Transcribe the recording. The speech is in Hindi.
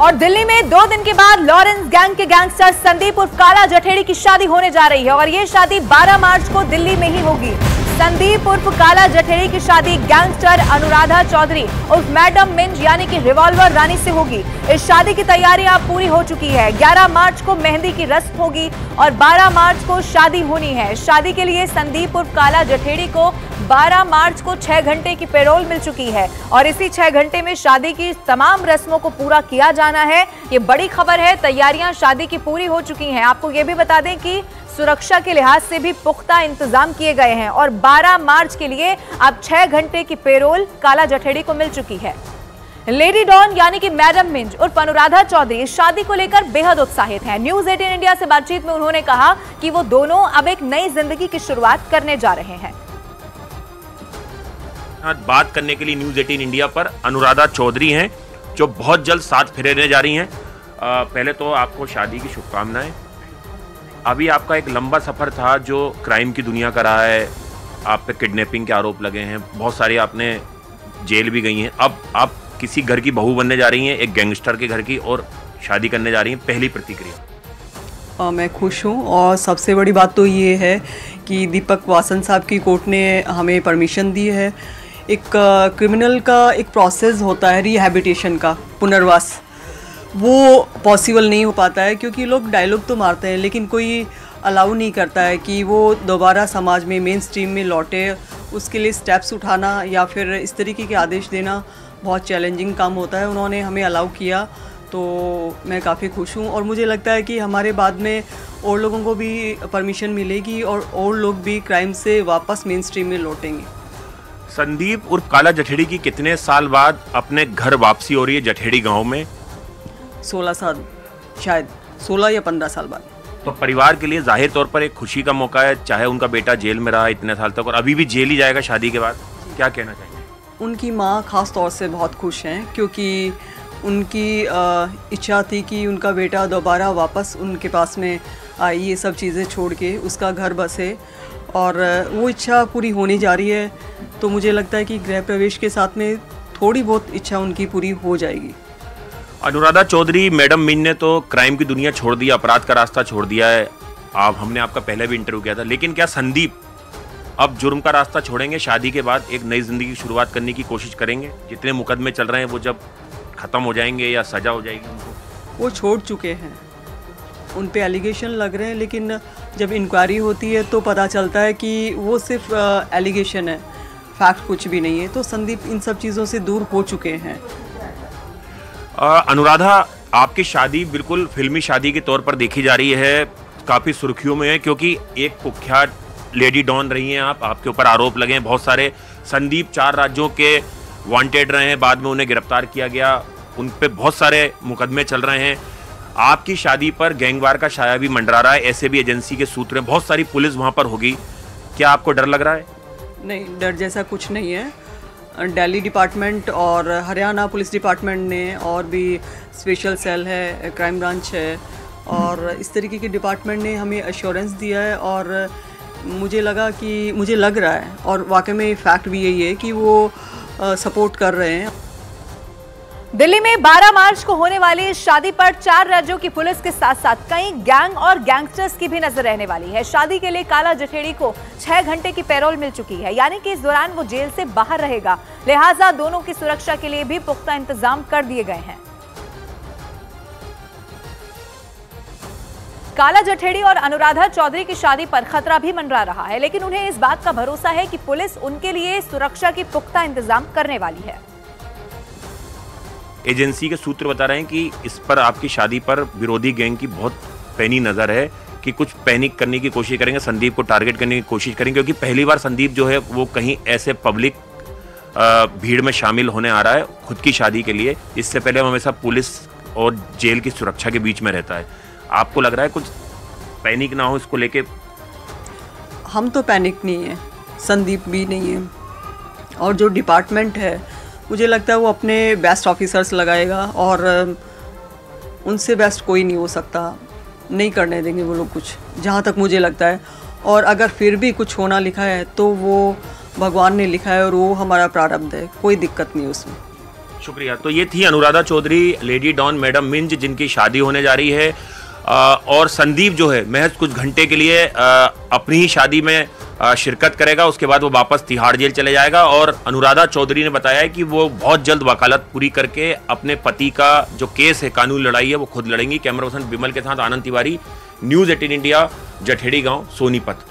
और दिल्ली में 2 दिन के बाद लॉरेंस गैंग के गैंगस्टर संदीप उर्फ काला जठेड़ी की शादी होने जा रही है और ये शादी 12 मार्च को दिल्ली में ही होगी। संदीप उर्फ काला जठेड़ी की शादी गैंगस्टर अनुराधा चौधरी उर्फ मैडम मिंज यानी कि रिवॉल्वर रानी से होगी। इस शादी की तैयारियां पूरी हो चुकी है। 11 मार्च को मेहंदी की रस्म होगी और 12 मार्च को शादी होनी है। शादी के लिए संदीप उर्फ काला जठेड़ी को 12 मार्च को 6 घंटे की पेरोल मिल चुकी है और इसी 6 घंटे में शादी की तमाम रस्मों को पूरा किया जाना है। ये बड़ी खबर है, तैयारियां शादी की पूरी हो चुकी हैं। आपको ये भी बता दें कि सुरक्षा के लिहाज से भी पुख्ता इंतजाम किए गए हैं और 12 मार्च के लिए अब 6 घंटे की पेरोल काला जठेड़ी को मिल चुकी है। लेडी डॉन यानी कि मैडम मिंज उर्फ अनुराधा चौधरी इस शादी को लेकर बेहद उत्साहित हैं। न्यूज 18 इंडिया से बातचीत में उन्होंने कहा कि वो दोनों अब एक नई जिंदगी की शुरुआत करने जा रहे हैं। बात करने के लिए न्यूज 18 इंडिया पर अनुराधा चौधरी हैं जो बहुत जल्द साथ फेरने जा रही हैं। पहले तो आपको शादी की शुभकामनाएं। अभी आपका एक लंबा सफर था जो क्राइम की दुनिया का रहा है। आप पे किडनैपिंग के आरोप लगे हैं, बहुत सारी आपने जेल भी गई हैं। अब आप किसी घर की बहू बनने जा रही हैं, एक गैंगस्टर के घर की, और शादी करने जा रही हैं। पहली प्रतिक्रिया? मैं खुश हूँ और सबसे बड़ी बात तो ये है कि दीपक वासन साहब की कोर्ट ने हमें परमिशन दी है। एक क्रिमिनल का एक प्रोसेस होता है रिहैबिलिटेशन का, पुनर्वास, वो पॉसिबल नहीं हो पाता है क्योंकि लोग डायलॉग तो मारते हैं लेकिन कोई अलाउ नहीं करता है कि वो दोबारा समाज में मेन स्ट्रीम में लौटे। उसके लिए स्टेप्स उठाना या फिर इस तरीके के आदेश देना बहुत चैलेंजिंग काम होता है। उन्होंने हमें अलाउ किया तो मैं काफ़ी खुश हूँ और मुझे लगता है कि हमारे बाद में और लोगों को भी परमिशन मिलेगी और लोग भी क्राइम से वापस मेन स्ट्रीम में लौटेंगे। संदीप उर्फ काला जठेड़ी की कितने साल बाद अपने घर वापसी हो रही है जठेड़ी गांव में? 16 साल, शायद 16 या 15 साल बाद। तो परिवार के लिए जाहिर तौर पर एक खुशी का मौका है, चाहे उनका बेटा जेल में रहा इतने साल तक और अभी भी जेल ही जाएगा शादी के बाद। क्या कहना चाहिए? उनकी माँ खास तौर से बहुत खुश हैं क्योंकि उनकी इच्छा थी कि उनका बेटा दोबारा वापस उनके पास में आए, ये सब चीज़ें छोड़ के उसका घर बसे, और वो इच्छा पूरी होने जा रही है। तो मुझे लगता है कि गृह प्रवेश के साथ में थोड़ी बहुत इच्छा उनकी पूरी हो जाएगी। अनुराधा चौधरी मैडम मिंज ने तो क्राइम की दुनिया छोड़ दी, अपराध का रास्ता छोड़ दिया है। हमने आपका पहले भी इंटरव्यू किया था, लेकिन क्या संदीप अब जुर्म का रास्ता छोड़ेंगे? शादी के बाद एक नई जिंदगी की शुरुआत करने की कोशिश करेंगे? जितने मुकदमे चल रहे हैं वो जब खत्म हो जाएंगे या सजा हो जाएगी उनको? वो छोड़ चुके हैं, उन पे एलिगेशन लग रहे हैं, लेकिन जब इंक्वायरी होती है तो पता चलता है कि वो सिर्फ एलिगेशन है, फैक्ट कुछ भी नहीं है। तो संदीप इन सब चीज़ों से दूर हो चुके हैं। अनुराधा, आपकी शादी बिल्कुल फिल्मी शादी के तौर पर देखी जा रही है, काफ़ी सुर्खियों में है क्योंकि एक कुख्यात लेडी डॉन रही हैं आप, आपके ऊपर आरोप लगे हैं बहुत सारे। संदीप 4 राज्यों के वांटेड रहे हैं, बाद में उन्हें गिरफ्तार किया गया, उन पे बहुत सारे मुकदमे चल रहे हैं। आपकी शादी पर गैंगवार का साया भी मंडरा रहा है, ऐसे भी एजेंसी के सूत्र हैं, बहुत सारी पुलिस वहाँ पर होगी। क्या आपको डर लग रहा है? नहीं, डर जैसा कुछ नहीं है। दिल्ली डिपार्टमेंट और हरियाणा पुलिस डिपार्टमेंट ने और भी स्पेशल सेल है, क्राइम ब्रांच है, और इस तरीके के डिपार्टमेंट ने हमें एश्योरेंस दिया है और मुझे लग रहा है और वाकई में फैक्ट भी यही है कि वो सपोर्ट कर रहे हैं। दिल्ली में 12 मार्च को होने वाली इस शादी पर 4 राज्यों की पुलिस के साथ साथ कई गैंग और गैंगस्टर्स की भी नजर रहने वाली है। शादी के लिए काला जठेड़ी को 6 घंटे की पेरोल मिल चुकी है, यानी कि इस दौरान वो जेल से बाहर रहेगा। लिहाजा दोनों की सुरक्षा के लिए भी पुख्ता इंतजाम कर दिए गए हैं। काला जठेड़ी और अनुराधा चौधरी की शादी पर खतरा भी मंडरा रहा है, लेकिन उन्हें इस बात का भरोसा है कि पुलिस उनके लिए सुरक्षा की पुख्ता इंतजाम करने वाली है। एजेंसी के सूत्र बता रहे हैं कि इस पर, आपकी शादी पर विरोधी गैंग की बहुत पैनी नज़र है कि कुछ पैनिक करने की कोशिश करेंगे, संदीप को टारगेट करने की कोशिश करेंगे, क्योंकि पहली बार संदीप जो है वो कहीं ऐसे पब्लिक भीड़ में शामिल होने आ रहा है खुद की शादी के लिए। इससे पहले वो हमेशा पुलिस और जेल की सुरक्षा के बीच में रहता है। आपको लग रहा है कुछ पैनिक ना हो इसको लेके? हम तो पैनिक नहीं है, संदीप भी नहीं है, और जो डिपार्टमेंट है मुझे लगता है वो अपने बेस्ट ऑफिसर्स लगाएगा और उनसे बेस्ट कोई नहीं हो सकता। नहीं करने देंगे वो लोग कुछ, जहाँ तक मुझे लगता है। और अगर फिर भी कुछ होना लिखा है तो वो भगवान ने लिखा है और वो हमारा प्रारब्ध है, कोई दिक्कत नहीं उसमें। शुक्रिया। तो ये थी Anuradha Chaudhary, lady don madam Minz, जिनकी शादी होने जा रही है। और संदीप जो है महज कुछ घंटे के लिए अपनी ही शादी में शिरकत करेगा, उसके बाद वो वापस तिहाड़ जेल चले जाएगा। और अनुराधा चौधरी ने बताया है कि वो बहुत जल्द वकालत पूरी करके अपने पति का जो केस है, कानूनी लड़ाई है, वो खुद लड़ेंगी। कैमरा पर्सन बिमल के साथ आनंद तिवारी, न्यूज़ 18 इंडिया, जठेड़ी गांव, सोनीपत।